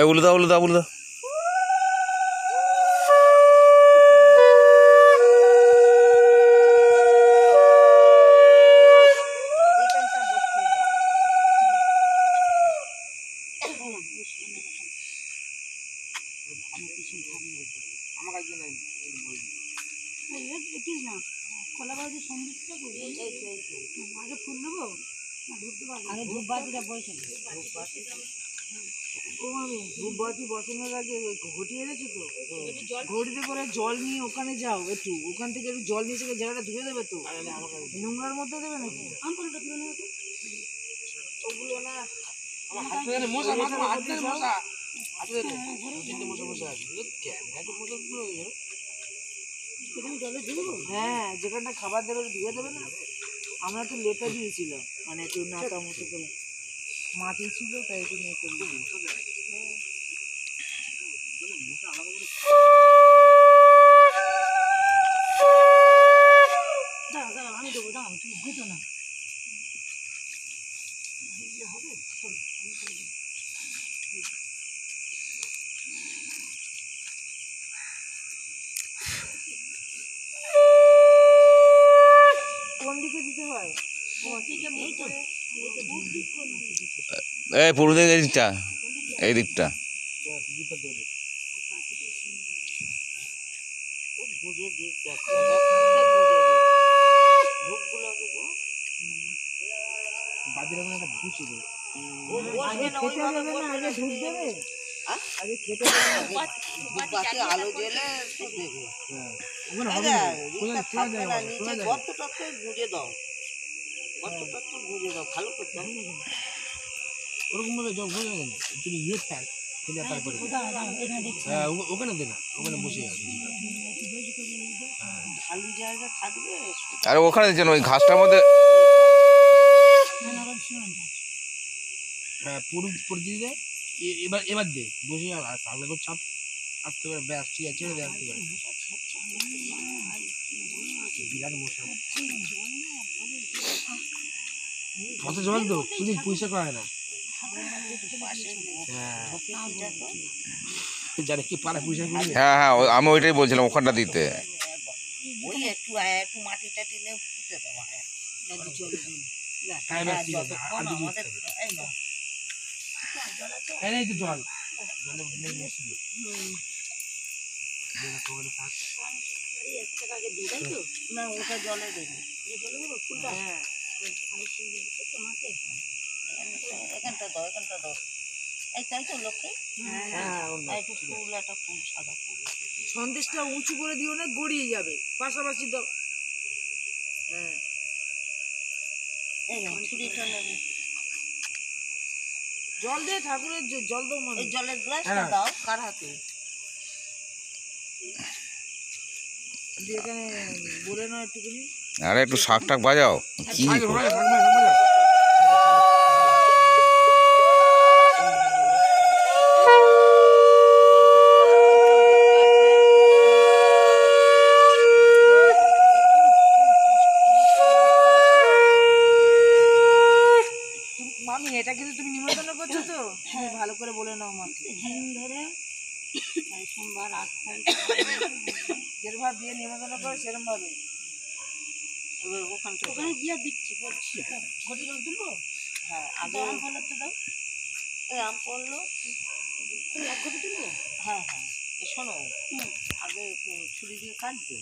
উলু দাও উলু দাও উলু দাও। ধূপবাতি বসানোর আগে ঘটি এনেছো তো, ঘটিতে করে জল নিয়ে ওখানে যাও, একটু ওখান থেকে একটু জল নিয়ে এসে জায়গাটা ধুয়ে দেবে তো, নোংরার মধ্যে দেবে নাকি ওগুলো না। হ্যাঁ, যেখানটা খাবার দেবে ধুয়ে দেবে না। আমরা তো লেপে দিয়েছিলাম, মানে একটু নাতা মতো করে মাটি ছিল, তাই একটু নিয়ে করলো। আমি দেবো, দাঁড়াও, তুমি বুঝো না। কোন দিকে দিতে হয়? এই পুরো দিকে এই দিকটা, এই দিকটা আলো জ্বেলে গর্তটা গুঁজে দাও, গর্তটা তো গুঁজে দাও, ভালো করতে হবে। ওরকম ভাবে জল হয়ে যাবে, তুমি ইয়ে থাক ফেলে তারপরে ওখানে দে না, ওখানে বসে আছে খালি জায়গা থাকবে। আর ওখানে যেন ওই ঘাসটার মধ্যে পড়ে দিয়ে দেয়। এবার এবার দে বসে আগে তো চাপ আসতে পারে, ব্যাস ঠিক আছে, ছেড়ে দে আসতে পারে। বিরাট মশা, কত জল তো তুমি পয়সা পায় না। জানে কি পাড়া পয়সা করে। হ্যাঁ হ্যাঁ, আমি ওইটাই বলছিলাম ওখানটা দিতে। ওই একটু একটু মাটি টাটি নিয়ে পুঁতে দেওয়া হয়। এই তো জল না, ওটা জলে দেবে। এখানটা দাও, এখানটা দাও। এই তাই তো লোকে একটু ফুল, একটা ফুল, সাদা ফুল। সন্দেশটা উঁচু করে দিও না, গড়িয়ে যাবে, পাশাপাশি দাও। হ্যাঁ, এই নাও ছুরিটা নেবে। জল দিয়ে ঠাকুরের জল দাও, এই জলের গ্লাসটা দাও কার হাতে। এখানে বলে নাও একটুখানি। আরে একটু শাক টাক বাজাও কি মামি, এটা কিন্তু তুমি নিমন্ত্রণ করছো তো? হ্যাঁ, ভালো করে বলে নাও মাকে। ধরে সোমবার 8 তারিখ যেরকম বিয়ে নিমন্ত্রণ করে সেরকম ভাবে এবার ওখানে গিয়ে দিচ্ছি, বলছি ঘটি জল তুলবো। হ্যাঁ, আগে আম ফলাতে দাও। এই আম পড়লো, এক ঘটি তুলবো। হ্যাঁ হ্যাঁ, শোনো, আগে ছুরি দিয়ে কাটবে।